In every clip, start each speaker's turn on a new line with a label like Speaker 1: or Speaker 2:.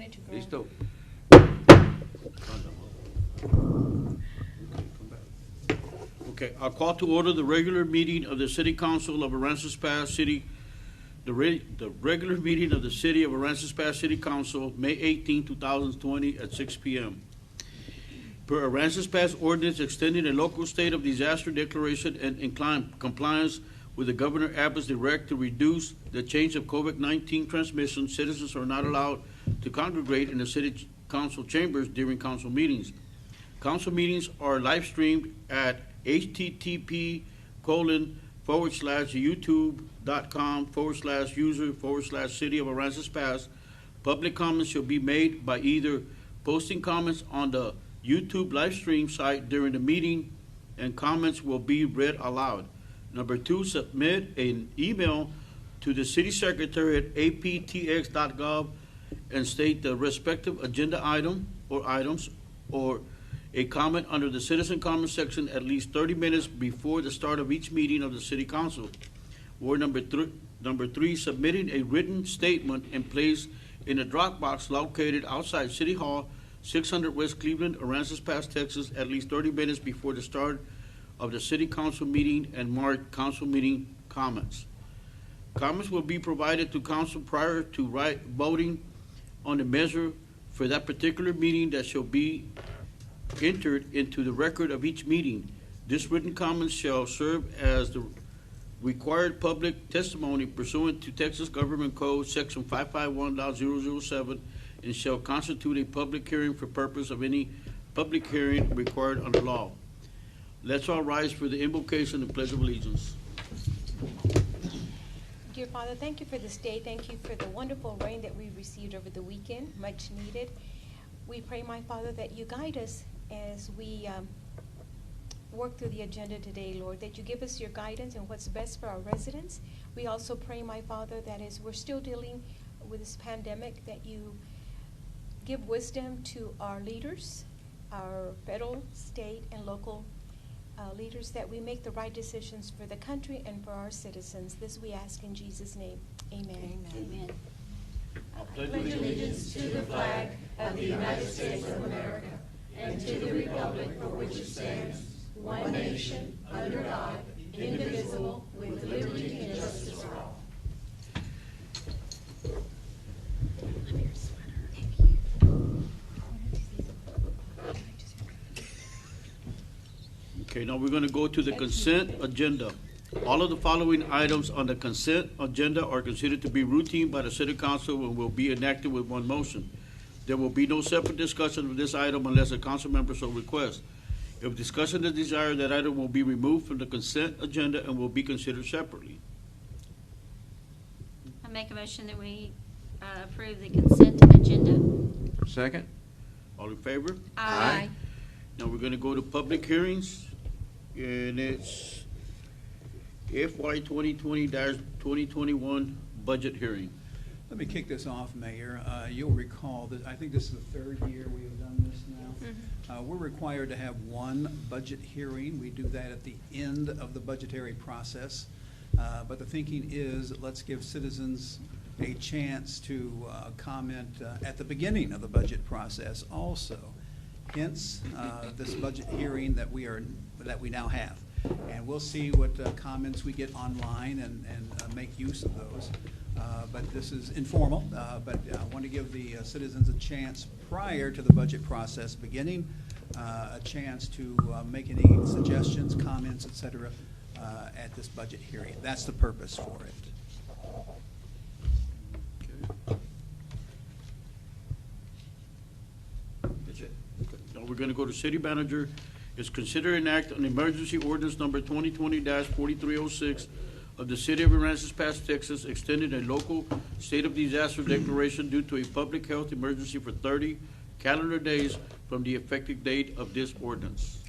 Speaker 1: wanted to go.
Speaker 2: Listo. Okay, I'll call to order the regular meeting of the City Council of Aransas Pass City, the regular meeting of the City of Aransas Pass City Council, May 18, 2020, at 6 p.m. Per Aransas Pass ordinance extending a local state of disaster declaration and in compliance with the Governor Abbott's direct to reduce the change of COVID-19 transmission, citizens are not allowed to congregate in the City Council chambers during council meetings. Council meetings are live streamed at http://youtube.com/user/City of Aransas Pass. Public comments shall be made by either posting comments on the YouTube live stream site during the meeting, and comments will be read aloud. Number 2, submit an email to the city secretary at aptx.gov and state the respective agenda item or items or a comment under the citizen comment section at least 30 minutes before the start of each meeting of the City Council. Or number three, submitting a written statement and placed in a drop box located outside City Hall, 600 West Cleveland, Aransas Pass, Texas, at least 30 minutes before the start of the City Council meeting and marked council meeting comments. Comments will be provided to council prior to voting on the measure for that particular meeting that shall be entered into the record of each meeting. This written comment shall serve as the required public testimony pursuant to Texas Government Code Section 551.007 and shall constitute a public hearing for purpose of any public hearing required under law. Let's all rise for the invocation and pledge of allegiance.
Speaker 1: Dear Father, thank you for this day. Thank you for the wonderful rain that we received over the weekend, much needed. We pray, my Father, that you guide us as we work through the agenda today, Lord, that you give us your guidance and what's best for our residents. We also pray, my Father, that as we're still dealing with this pandemic, that you give wisdom to our leaders, our federal, state, and local leaders, that we make the right decisions for the country and for our citizens. This we ask in Jesus' name. Amen.
Speaker 3: Amen.
Speaker 2: I
Speaker 4: pledge allegiance to the flag of the United States of America and to the republic for which it stands, one nation, under God, indivisible, with liberty and justice for all.
Speaker 2: Okay, now we're going to go to the consent agenda. All of the following items on the consent agenda are considered to be routine by the City Council and will be enacted with one motion. There will be no separate discussion of this item unless a council member so requests. If discussion is desired, that item will be removed from the consent agenda and will be considered separately.
Speaker 3: I make a motion that we approve the consent agenda.
Speaker 5: Second?
Speaker 2: All in favor?
Speaker 3: Aye.
Speaker 2: Now we're going to go to public hearings, and it's FY 2020-2021 budget hearing.
Speaker 6: Let me kick this off, Mayor. You'll recall that I think this is the third year we have done this now. We're required to have one budget hearing. We do that at the end of the budgetary process. But the thinking is, let's give citizens a chance to comment at the beginning of the budget process also. Hence, this budget hearing that we now have. And we'll see what comments we get online and make use of those. But this is informal, but I want to give the citizens a chance prior to the budget process beginning, a chance to make any suggestions, comments, etc. At this budget hearing. That's the purpose for it.
Speaker 2: Okay. That's it. Okay. Now we're going to go to City Manager. Is consider and act on emergency ordinance number 2020-4306 of the City of Aransas Pass, Texas, extending a local state of disaster declaration due to a public health emergency for 30 calendar days from the effective date of this ordinance.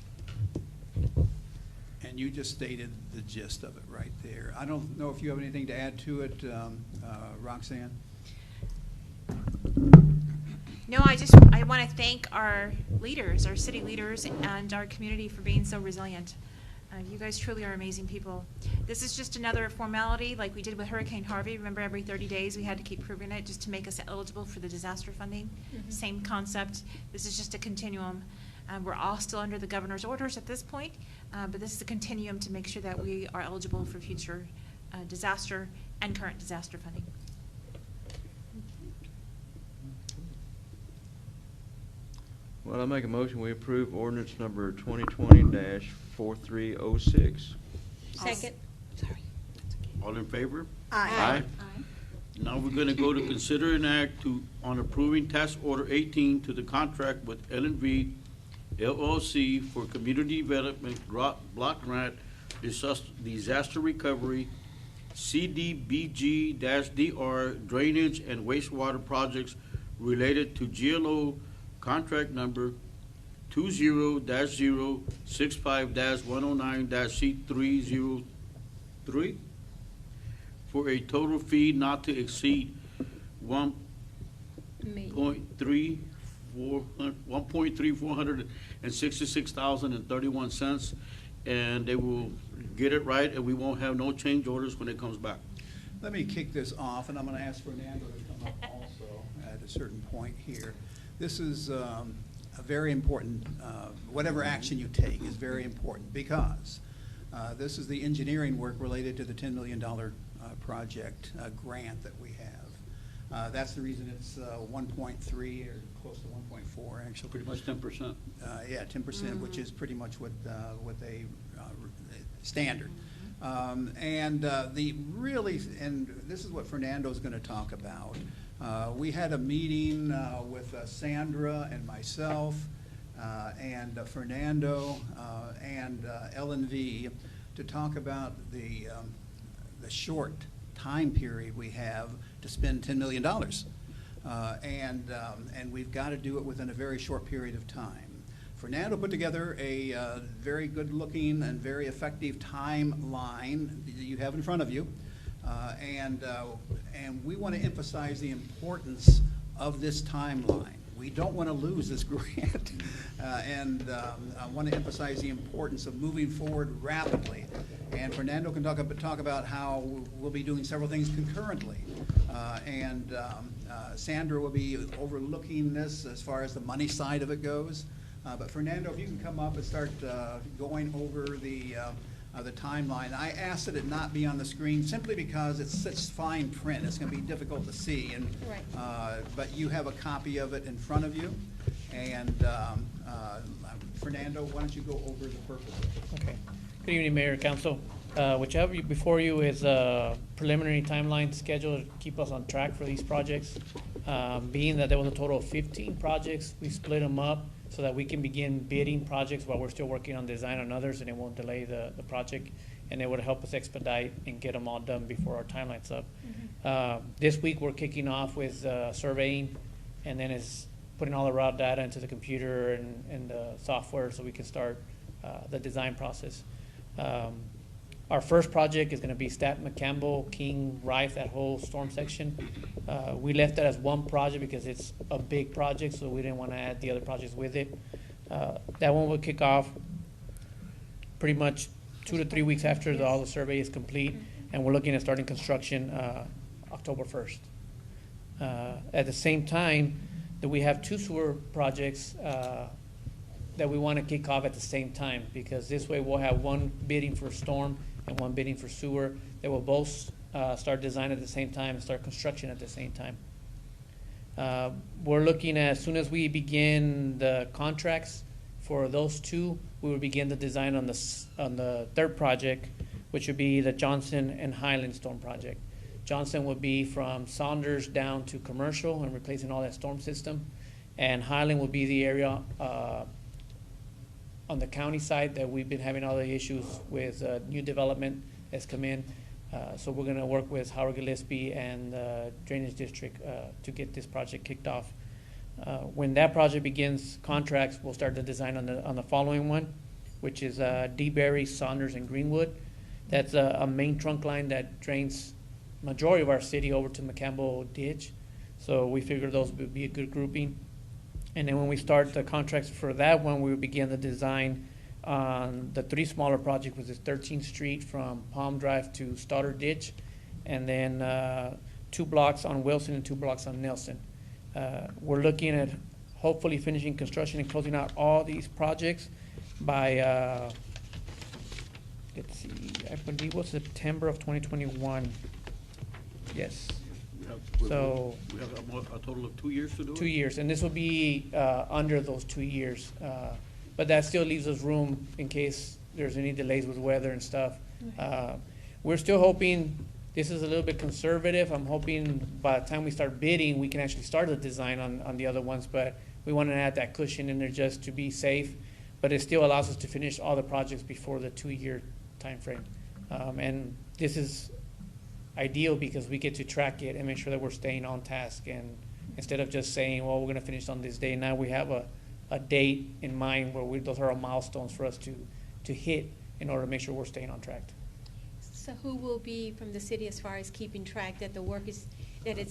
Speaker 6: And you just stated the gist of it right there. I don't know if you have anything to add to it, Roxanne?
Speaker 7: No, I want to thank our leaders, our city leaders, and our community for being so resilient.
Speaker 5: You guys truly are amazing people. This is just another formality like we did with Hurricane Harvey. Remember, every 30 days we had to keep proving it just to make us eligible for the disaster funding. Same concept. This is just a continuum. We're all still under the governor's orders at this point, but this is a continuum to make sure that we are eligible for future disaster and current disaster funding.
Speaker 7: Well, I make a motion, we approve ordinance number 2020-4306.
Speaker 1: Second.
Speaker 2: All in favor?
Speaker 1: Aye.
Speaker 2: Now we're gonna go to consider an act on approving task order 18 to the contract with L&V LLC for community development block grant disaster recovery, CDBG-DR drainage and wastewater projects related to GLO contract number 20-065-109-C303 for a total fee not to exceed $1,466,031, and they will get it right, and we won't have no change orders when it comes back.
Speaker 6: Let me kick this off, and I'm going to ask Fernando to come up also at a certain point here. This is a very important, whatever action you take is very important, because this is the engineering work related to the $10 million project grant that we have. That's the reason it's 1.3 or close to 1.4 actually.
Speaker 2: Pretty much 10%.
Speaker 6: Yeah, 10%, which is pretty much what they standard. And this is what Fernando's going to talk about. We had a meeting with Sandra and myself and Fernando and L&V to talk about the short time period we have to spend $10 million. And we've got to do it within a very short period of time. Fernando put together a very good-looking and very effective timeline that you have in front of you. And we want to emphasize the importance of this timeline. We don't want to lose this grant. And I want to emphasize the importance of moving forward rapidly. And Fernando can talk about how we'll be doing several things concurrently. Sandra will be overlooking this as far as the money side of it goes. But Fernando, if you can come up and start going over the timeline. I asked that it not be on the screen simply because it's such fine print. It's going to be difficult to see. And
Speaker 1: Right.
Speaker 6: But you have a copy of it in front of you. And Fernando, why don't you go over the purpose of it?
Speaker 8: Okay. Good evening, Mayor, Council. What you have before you is a preliminary timeline schedule to keep us on track for these projects. Being that there was a total of 15 projects, we split them up so that we can begin bidding projects while we're still working on design on others, and it won't delay the project, and it would help us expedite and get them all done before our timeline's up. This week, we're kicking off with surveying, and then it's putting all the raw data into the computer and the software so we can start the design process. Our first project is going to be Staten, McCampbell, King, Rife, that whole storm section. We left that as one project because it's a big project, so we didn't want to add the other projects with it. That one will kick off pretty much 2 to 3 weeks after all the survey is complete, and we're looking at starting construction October 1st. At the same time, that we have 2 sewer projects that we want to kick off at the same time, because this way we'll have one bidding for storm and one bidding for sewer. They will both start design at the same time and start construction at the same time. We're looking at, as soon as we begin the contracts for those 2, we will begin the design on the third project, which would be the Johnson and Highland storm project. Johnson would be from Saunders down to Commercial and replacing all that storm system. And Highland will be the area on the county side that we've been having all the issues with new development that's come in. So we're going to work with Howard Gillespie and the Drainage District to get this project kicked off. When that project begins contracts, we'll start the design on the following one, which is DeBerry, Saunders, and Greenwood. That's a main trunk line that drains majority of our city over to McCampbell Ditch. So we figure those would be a good grouping. And then when we start the contracts for that one, we will begin the design on the three smaller projects, which is 13th Street from Palm Drive to Stoddard Ditch, and then 2 blocks on Wilson and 2 blocks on Nelson. We're looking at hopefully finishing construction and closing out all these projects by, let's see, I believe it was September of 2021. Yes. So-
Speaker 2: We have a total of 2 years to do it?
Speaker 8: 2 years, and this will be under those 2 years. But that still leaves us room in case there's any delays with weather and stuff. We're still hoping, this is a little bit conservative, I'm hoping by the time we start bidding, we can actually start the design on the other ones, but we want to add that cushion in there just to be safe. But it still allows us to finish all the projects before the 2-year timeframe. And this is ideal because we get to track it and make sure that we're staying on task. And instead of just saying, well, we're gonna finish on this day, now we have a date in mind where those are all milestones for us to hit in order to make sure we're staying on track.
Speaker 1: So who will be from the city as far as keeping track that the work is,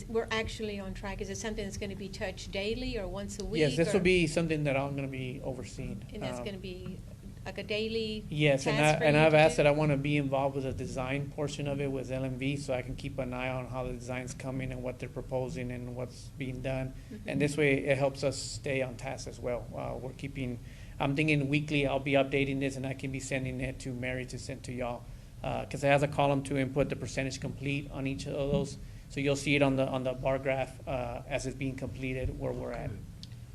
Speaker 1: we're actually on track? Is it something that's gonna be touched daily or once a week?
Speaker 8: Yes, this
Speaker 1: or-
Speaker 8: will be something that I'm gonna be overseeing.
Speaker 1: And that's gonna be like a daily
Speaker 8: Yes,
Speaker 1: task for
Speaker 8: and
Speaker 1: you
Speaker 8: I've
Speaker 1: to
Speaker 8: asked
Speaker 1: do?
Speaker 8: that I want to be involved with the design portion of it with LMV, so I can keep an eye on how the design's coming and what they're proposing and what's being done. And this way, it helps us stay on task as well. I'm thinking weekly, I'll be updating this, and I can be sending it to Mary to send to y'all. Because it has a column to input the percentage complete on each of those. So you'll see it on the bar graph as it's being completed, where we're at.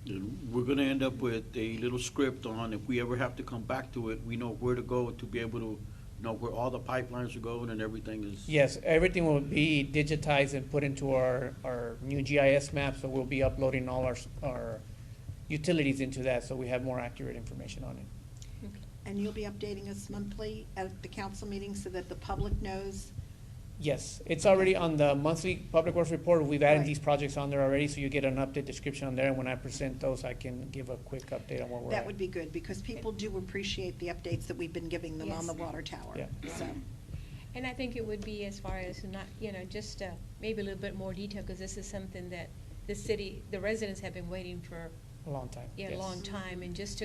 Speaker 2: And we're gonna end up with a little script on, if we ever have to come back to it, we know where to go to be able to know where all the pipelines are going and everything is.
Speaker 8: Yes, everything will be digitized and put into our new GIS map, so we'll be uploading all our utilities into that, so we have more accurate information on it.
Speaker 4: And you'll be updating us monthly at the council meeting so that the public knows?
Speaker 8: Yes, it's already on the monthly Public Works report. We've added
Speaker 4: Right.
Speaker 8: these projects on there already, so you get an update description on there, and when I present those, I can give a quick update on where we're at.
Speaker 4: That would be good, because people do appreciate the updates that we've been giving them on the
Speaker 1: Yes.
Speaker 4: water tower.
Speaker 8: Yeah.
Speaker 4: So,
Speaker 1: And I think it would be as far as not, just maybe a little bit more detail, because this is something that the city, the residents have been waiting for,
Speaker 8: A long time.
Speaker 1: a
Speaker 8: yes.
Speaker 1: long time. And just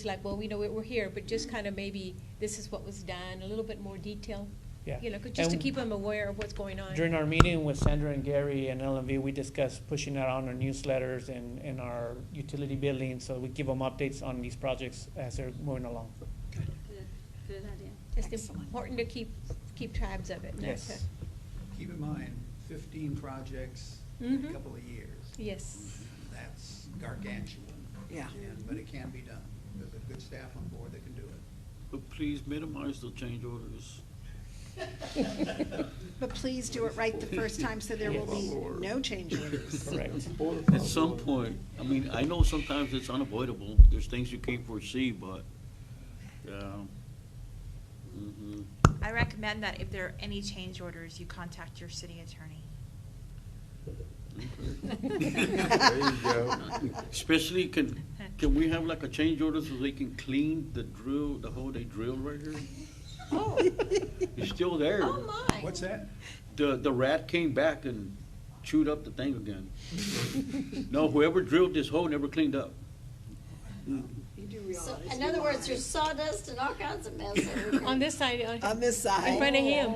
Speaker 1: like, well, we know we're here, but just kind of maybe this is what was done, a little bit more detail.
Speaker 8: Yeah.
Speaker 1: 'Cause just to
Speaker 8: And
Speaker 1: keep them aware of what's going on.
Speaker 8: During our meeting with Sandra and Gary and LMV, we discussed pushing that on our newsletters and our utility billing, so we give them updates on these projects as they're moving along.
Speaker 3: Good idea.
Speaker 1: It's
Speaker 4: Excellent.
Speaker 1: important to keep tabs of it. not
Speaker 8: Yes.
Speaker 1: to-
Speaker 6: Keep in mind, 15 projects in
Speaker 1: Mhm.
Speaker 6: a couple of years.
Speaker 1: Yes.
Speaker 6: That's gargantuan.
Speaker 4: Yeah.
Speaker 6: But it can be done. There's a good staff on board that can do it.
Speaker 2: But please minimize the change orders.
Speaker 4: but please do it right the first time, so there will be no change orders.
Speaker 8: Correct.
Speaker 2: At some point, I mean, I know sometimes it's unavoidable, there's things you can't foresee, but, yeah. Mhm.
Speaker 5: I recommend that if there are any change orders, you contact your city attorney.
Speaker 7: There you go.
Speaker 2: Especially, can we have like a change order so they can clean the drill, the hole they drilled right here?
Speaker 1: Oh,
Speaker 2: It's still there.
Speaker 1: oh my.
Speaker 6: What's that?
Speaker 2: The rat came back and chewed up the thing again. No, whoever drilled this hole never cleaned up.
Speaker 4: You do
Speaker 3: So,
Speaker 4: realize.
Speaker 3: in other words, there's sawdust and all kinds of mess.
Speaker 1: On this side,
Speaker 4: On this side.
Speaker 1: in front of him.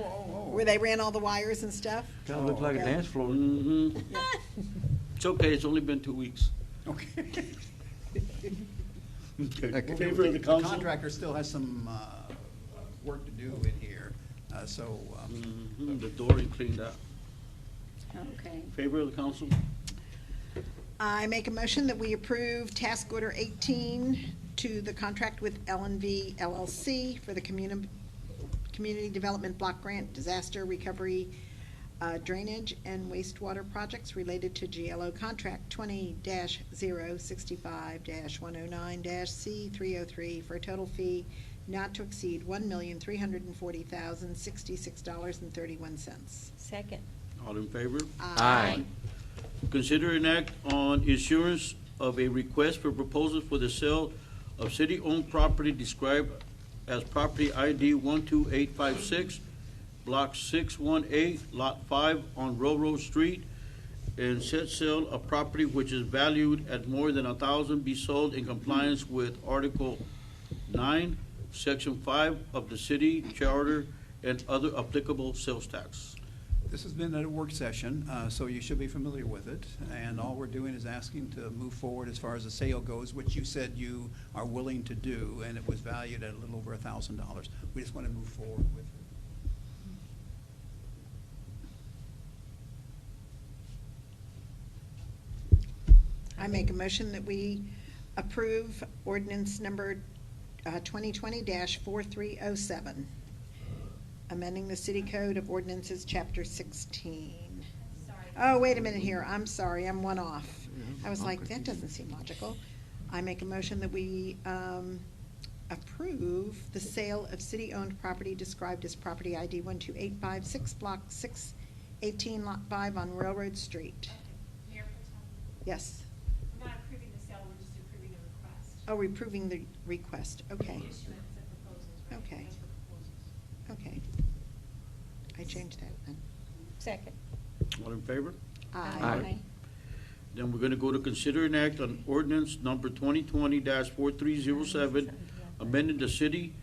Speaker 4: Where they ran all the wires and stuff?
Speaker 7: Kind of looks like a
Speaker 4: Okay.
Speaker 7: dance floor.
Speaker 2: Mhm. It's okay, it's only been 2 weeks.
Speaker 6: Okay.
Speaker 2: Okay.
Speaker 7: Okay.
Speaker 2: Favor of the
Speaker 6: The
Speaker 2: council?
Speaker 6: contractor still has some work to do in here, so.
Speaker 2: The door ain't cleaned out.
Speaker 3: Okay.
Speaker 2: Favor of the council?
Speaker 4: I make a motion that we approve task order 18 to the contract with L&V LLC for the Community Development Block Grant Disaster Recovery Drainage and Wastewater Projects related to GLO Contract 20-065-109-C303 for a total fee not to exceed $1,340,066.31.
Speaker 1: Second.
Speaker 2: All in favor?
Speaker 7: Aye.
Speaker 2: Consider an act on issuance of a request for proposals for the sale of city-owned property described as property ID 12856, Block 618, Lot 5 on Railroad Street, and said sale of property which is valued at more than $1,000 be sold in compliance with Article 9 Section 5 of the city charter, and other applicable sales tax.
Speaker 6: This has been at a work session, so you should be familiar with it. And all we're doing is asking to move forward as far as the sale goes, which you said you are willing to do, and it was valued at a little over $1,000. We just want to move forward with it.
Speaker 9: I make a motion that we approve ordinance number 2020-4307, amending the City Code of Ordinances, Chapter 16. Oh, wait a minute here. I'm sorry. I'm one off. I was like, that doesn't seem logical. I make a motion that we approve the sale of city-owned property described as property ID 12856, Block 618, Lot 5 on Railroad Street.
Speaker 5: Mayor Pro Tem,
Speaker 9: Yes.
Speaker 5: we're not approving the sale, we're just approving the request.
Speaker 9: Oh, we're approving the request. Okay.
Speaker 5: Issuance of proposals, right?
Speaker 9: Okay.
Speaker 5: That's for proposals.
Speaker 9: Okay. I changed that then.
Speaker 1: Second.
Speaker 2: All in favor?
Speaker 9: Aye.
Speaker 2: Then we're gonna go to consider an act on ordinance number 2020-4307, amending the city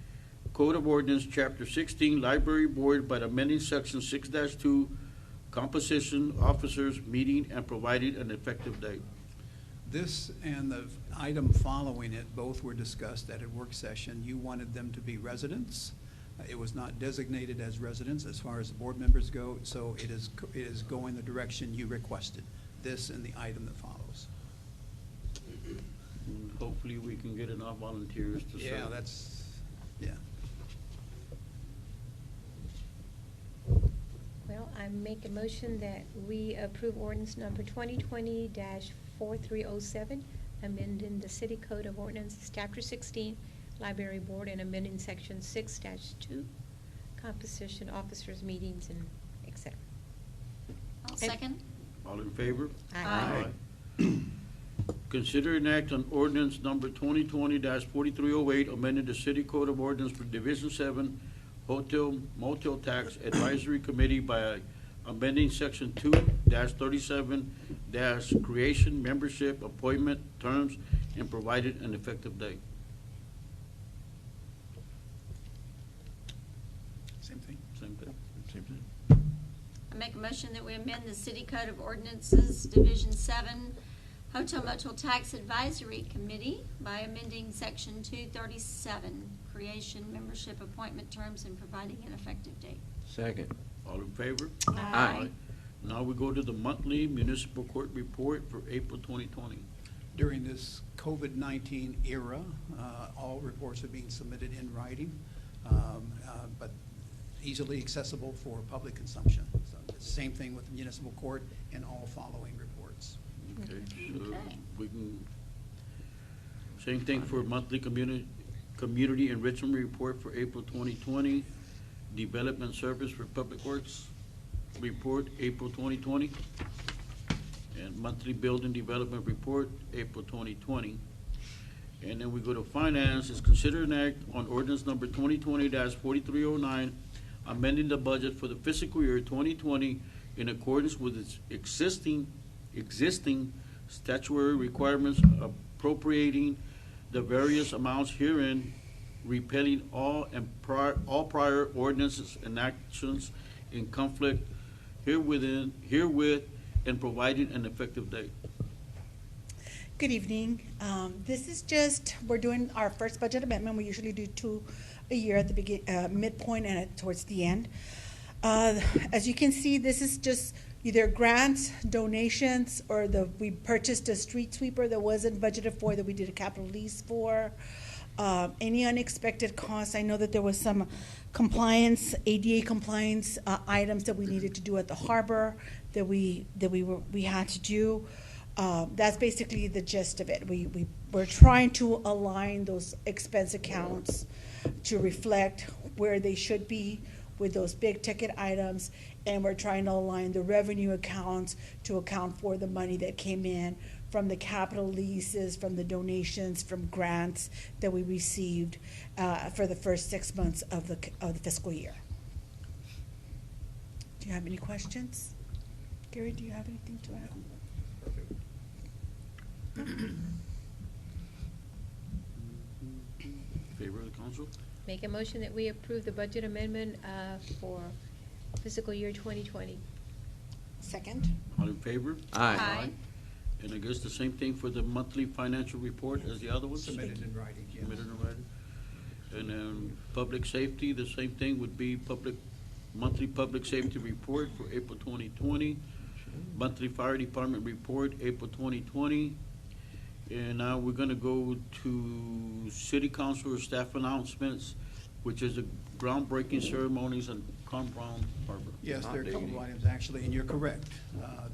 Speaker 2: code of ordinance, chapter 16, library board by amending section 6-2, composition, officers, meeting, and providing an effective date.
Speaker 6: This and the item following it, both were discussed at a work session. You wanted them to be residents. It was not designated as residents as far as the board members go, so it is going the direction you requested, this and the item that follows.
Speaker 2: And hopefully, we can get enough volunteers to serve.
Speaker 6: Yeah, that's, yeah.
Speaker 1: Well, I make a motion that we approve ordinance number 2020-4307, amending the City Code of Ordinances, Chapter 16, Library Board, and amending Section 6-2, composition, officers, meetings, and et cetera.
Speaker 3: I'll second.
Speaker 2: All in favor?
Speaker 1: Aye.
Speaker 2: Consider an act on ordinance number 2020-4308, amending the city code of ordinance for Division 7, Hotel Motel Tax Advisory Committee by amending section 2-37, creation, membership, appointment, terms, and provided an effective date.
Speaker 6: Same thing.
Speaker 2: Same thing.
Speaker 7: Same thing.
Speaker 3: I make a motion that we amend the City Code of Ordinances, Division 7, Hotel Motel Tax Advisory Committee by amending Section 237, creation, membership, appointment terms, and providing an effective date.
Speaker 7: Second.
Speaker 2: All in favor?
Speaker 7: Aye.
Speaker 2: Now we go to the monthly municipal court report for April 2020.
Speaker 6: During this COVID-19 era, all reports are being submitted in writing, but easily accessible for public consumption. So it's the same thing with the municipal court and all following reports.
Speaker 2: Okay, so
Speaker 3: Okay.
Speaker 2: we can, same thing for monthly community enrichment report for April 2020, development service for public works report, April 2020, and monthly building development report, April 2020. And then we go to finance, is consider an act on ordinance number 2020-4309, amending the budget for the fiscal year 2020 in accordance with its existing statutory requirements, appropriating the various amounts herein, repealing all prior ordinances and actions in conflict herewith, and providing an effective date.
Speaker 10: Good evening. This is just, we're doing our first budget amendment. We usually do two a year at the midpoint and towards the end. As you can see, this is just either grants, donations, or we purchased a street sweeper that wasn't budgeted for, that we did a capital lease for. Any unexpected costs. I know that there was some compliance, ADA compliance items that we needed to do at the harbor that we had to do. That's basically the gist of it. We're trying to align those expense accounts to reflect where they should be with those big ticket items, and we're trying to align the revenue accounts to account for the money that came in from the capital leases, from the donations, from grants that we received for the first 6 months of the fiscal year. Do you have any questions? Gary, do you have anything to add?
Speaker 2: Favor of the council?
Speaker 1: Make a motion that we approve the budget amendment for fiscal year 2020.
Speaker 9: Second?
Speaker 2: All in favor?
Speaker 3: Aye.
Speaker 2: And I guess the same thing for the monthly financial report as the other ones?
Speaker 6: Submitted in writing, yes.
Speaker 2: Submitted in writing. And then public safety, the same thing would be monthly public safety report for April 2020. Monthly fire department report, April 2020. And now we're gonna go to city council staff announcements, which is the groundbreaking ceremonies on Brown Harbor.
Speaker 6: Yes, there are a couple of items, actually, and you're correct.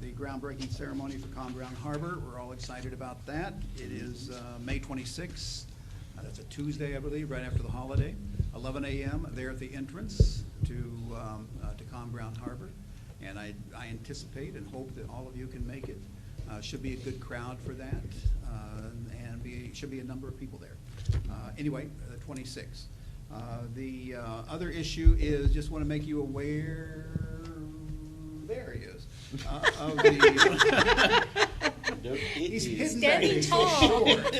Speaker 6: The groundbreaking ceremony for Brown Harbor, we're all excited about that. It is May 26th. That's a Tuesday, I believe, right after the holiday. 11 a.m. there at the entrance to Brown Harbor. And I anticipate and hope that all of you can make it. Should be a good crowd for that, and should be a number of people there. Anyway, the 26th. The other issue is, just want to make you aware, there he is, of the, he's hidden back
Speaker 1: Standing
Speaker 6: so
Speaker 1: tall.
Speaker 6: short.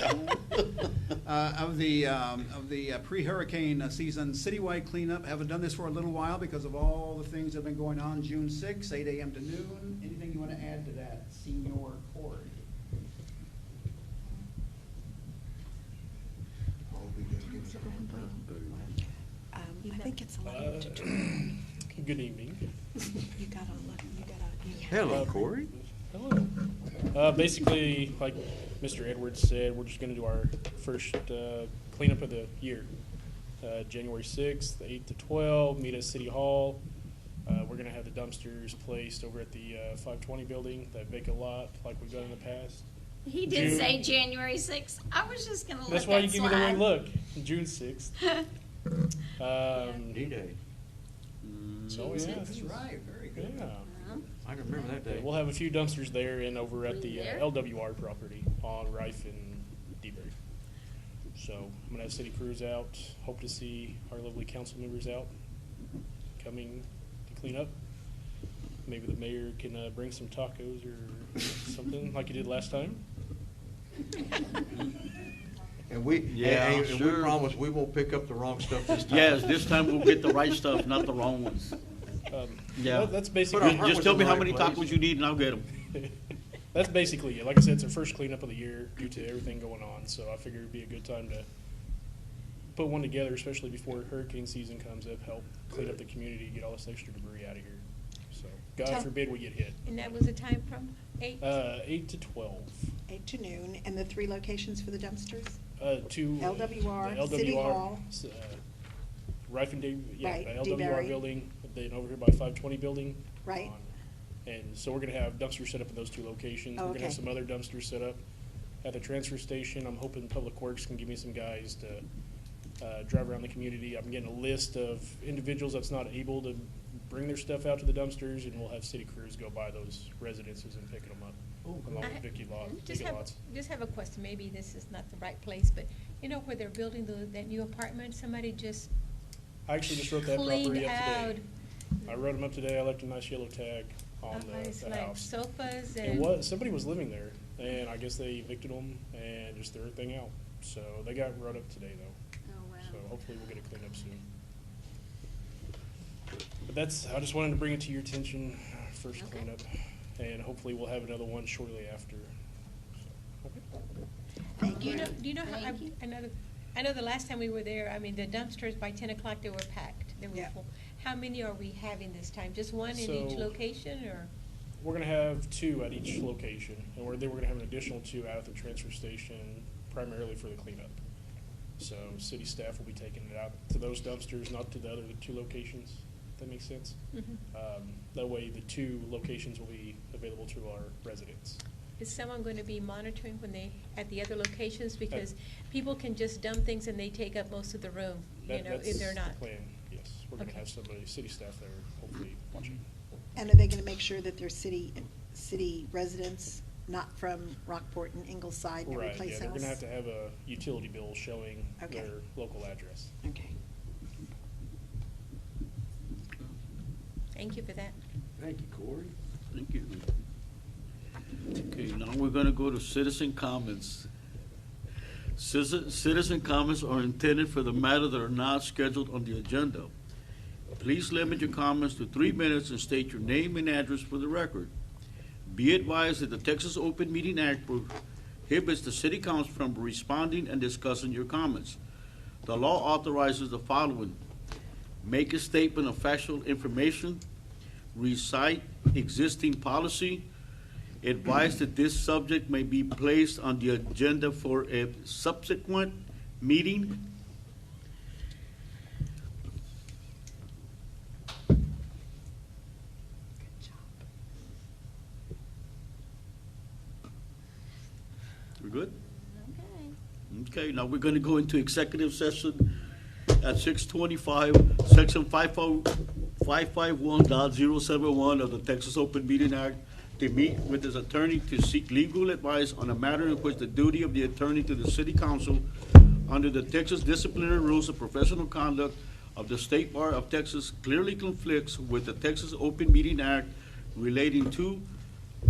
Speaker 6: Of the pre-hurricane season citywide cleanup. Haven't done this for a little while because of all the things that have been going on. June 6th, 8 a.m. to noon. Anything you want to add to that, Senior Corey?
Speaker 9: I think it's 11 to 12.
Speaker 8: Good evening.
Speaker 9: You got 11, you got a.
Speaker 7: Hello, Corey.
Speaker 8: Hello. Basically, like Mr. Edwards said, we're just gonna do our first cleanup of the year. January 6th, 8 to 12, meet at City Hall. We're gonna have the dumpsters placed over at the 520 building, that vacant lot, like we've done in the past.
Speaker 3: He did
Speaker 8: June.
Speaker 3: say January 6th. I was just gonna let
Speaker 8: That's why
Speaker 3: that
Speaker 8: you give me the
Speaker 3: slide.
Speaker 8: one look, June 6th.
Speaker 7: D-Day.
Speaker 8: So,
Speaker 3: June
Speaker 8: yeah.
Speaker 3: 6th.
Speaker 6: That's right, very good.
Speaker 8: Yeah.
Speaker 7: I can remember that day.
Speaker 8: We'll have a few dumpsters there and over at the
Speaker 3: There?
Speaker 8: LWR property on Rife and DeBerry. So I'm gonna have city crews out, hope to see our lovely council members out coming to clean up. Maybe the mayor can bring some tacos or something like he did last time.
Speaker 11: And we,
Speaker 2: Yeah,
Speaker 11: and we
Speaker 2: sure.
Speaker 11: promise we won't pick up the wrong stuff this time.
Speaker 2: Yes, this time we'll get the right stuff, not the wrong ones. Yeah.
Speaker 8: That's
Speaker 11: Put
Speaker 8: basically.
Speaker 11: our
Speaker 2: Just
Speaker 11: heart
Speaker 2: just tell
Speaker 11: was
Speaker 2: me
Speaker 11: in
Speaker 2: how
Speaker 11: the
Speaker 2: many
Speaker 11: right place.
Speaker 2: tacos you need and I'll get them.
Speaker 8: That's basically it. Like I said, it's our first cleanup of the year due to everything going on, so I figured it'd be a good time to put one together, especially before hurricane season comes up, help clean up the community, get all this extra debris out of here. So,
Speaker 1: Tell-
Speaker 8: God forbid we get hit.
Speaker 1: And that was the time from 8?
Speaker 8: 8 to 12.
Speaker 9: 8 to noon, and the 3 locations for the dumpsters?
Speaker 8: To
Speaker 9: LWR,
Speaker 8: the
Speaker 9: City Hall.
Speaker 8: Rife and
Speaker 9: Right,
Speaker 8: LWR
Speaker 9: DeBerry.
Speaker 8: building, then over here by 520 building.
Speaker 9: Right.
Speaker 8: And so we're gonna have dumpsters set up in those 2 locations.
Speaker 9: Oh,
Speaker 8: We're gonna have
Speaker 9: okay.
Speaker 8: some other dumpsters set up at the transfer station. I'm hoping Public Works can give me some guys to drive around the community. I'm getting a list of individuals that's not able to bring their stuff out to the dumpsters, and we'll have city crews go by those residences and picking them up. Along with Vicky
Speaker 1: Just have,
Speaker 8: lots.
Speaker 1: just have a question, maybe this is not the right place, but you know where they're building that new apartment, somebody just
Speaker 8: I actually just wrote that
Speaker 1: cleaned
Speaker 8: property up
Speaker 1: out.
Speaker 8: today. I wrote them up today. I left a nice yellow tag on
Speaker 1: It's
Speaker 8: the
Speaker 1: like
Speaker 8: house.
Speaker 1: sofas
Speaker 8: It
Speaker 1: and.
Speaker 8: was, somebody was living there, and I guess they evicted them and just threw everything out. So they got wrote up today, though.
Speaker 3: Oh, wow.
Speaker 8: So hopefully we'll get it cleaned up soon. But I just wanted to bring it to your attention, first
Speaker 3: Okay.
Speaker 8: cleanup, and hopefully we'll have another one shortly after. So, okay.
Speaker 9: Thank
Speaker 1: Do you
Speaker 9: you.
Speaker 1: know, do you know how,
Speaker 3: Thank you.
Speaker 1: I know the last time we were there, I mean, the dumpsters by 10 o'clock, they were packed. They were
Speaker 9: Yeah.
Speaker 1: full. How many are we having this time? Just one in each
Speaker 8: So-
Speaker 1: location, or?
Speaker 8: We're gonna have 2 at each location, and then we're gonna have an additional 2 out at the transfer station, primarily for the cleanup. So city staff will be taking it out to those dumpsters, not to the other 2 locations. If that makes sense. That way, the 2 locations will be available to our residents.
Speaker 1: Is someone going to be monitoring when at the other locations? Because people can just dump things and they take up most of the room,
Speaker 8: That's
Speaker 1: if they're not.
Speaker 8: the plan, yes. We're gonna
Speaker 1: Okay.
Speaker 8: have somebody, city staff there, hopefully watching.
Speaker 9: And are they gonna make sure that they're city residents, not from Rockport and Ingleside and every
Speaker 8: Right,
Speaker 9: place
Speaker 8: yeah,
Speaker 9: else?
Speaker 8: they're gonna have to have a utility bill showing
Speaker 9: Okay.
Speaker 8: their local address.
Speaker 9: Okay.
Speaker 1: Thank you for that.
Speaker 11: Thank you, Corey.
Speaker 2: Thank you. Okay, now we're gonna go to citizen comments. Citizen comments are intended for the matter that are not scheduled on the agenda. Please limit your comments to 3 minutes and state your name and address for the record. Be advised that the Texas Open Meeting Act prohibits the city council from responding and discussing your comments. The law authorizes the following: make a statement of factual information, recite existing policy, advise that this subject may be placed on the agenda for a subsequent meeting. We're good?
Speaker 3: Okay.
Speaker 2: Okay, now we're gonna go into executive session at 6:25, section 551.071 of the Texas Open Meeting Act, to meet with his attorney to seek legal advice on a matter in which the duty of the attorney to the city council under the Texas Disciplinary Rules of Professional Conduct of the State Bar of Texas clearly conflicts with the Texas Open Meeting Act relating to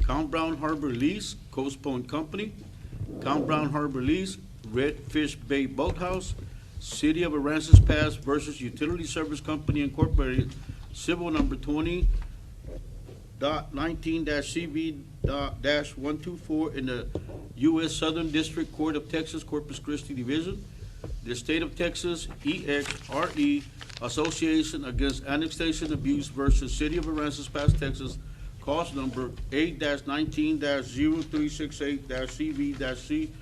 Speaker 2: Count Brown Harbor Lease, Coast Point Company, Count Brown Harbor Lease, Redfish Bay Boathouse, City of Aransas Pass versus Utility Service Company Incorporated, civil number 20.19-CV-124 in the U.S. Southern District Court of Texas, Corpus Christi Division. The State of Texas, EXRE Association Against Annexation Abuse versus City of Aransas Pass, Texas, cause number 8-19-0368-CV-C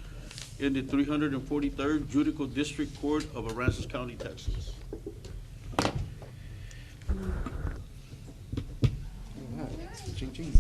Speaker 2: in the 343rd Judicial District Court of Aransas County, Texas.
Speaker 11: Ching, ching.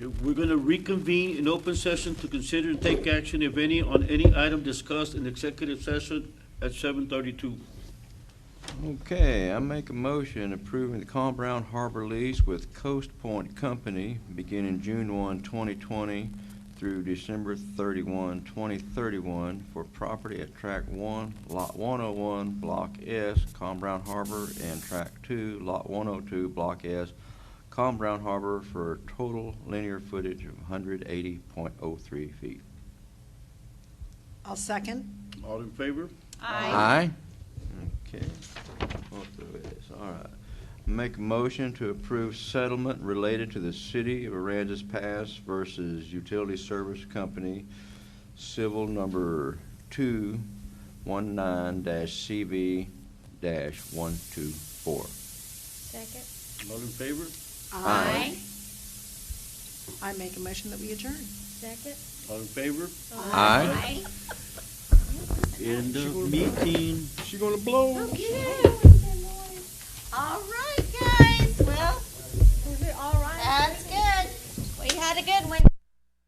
Speaker 2: We're gonna reconvene in open session to consider and take action, if any, on any item discussed in executive session at 7:32.
Speaker 7: Okay, I make a motion approving the Calm Brown Harbor lease with Coast Point Company beginning June 1, 2020 through December 31, 2031 for property at Track 1, Lot 101, Block S, Calm Brown Harbor, and Track 2, Lot 102, Block S, Calm Brown Harbor, for a total linear footage of 180.03 feet.
Speaker 9: I'll second.
Speaker 2: All in favor?
Speaker 7: Aye. Okay. Both of it. All right. Make a motion to approve settlement related to the City of Aransas Pass versus Utility Service Company, civil number 219-CV-124.
Speaker 1: Second.
Speaker 2: All in favor?
Speaker 7: Aye.
Speaker 9: I make a motion that we adjourn.
Speaker 1: Second.
Speaker 2: All in favor?
Speaker 7: Aye.
Speaker 2: End of meeting.
Speaker 11: She gonna blow?
Speaker 3: All right.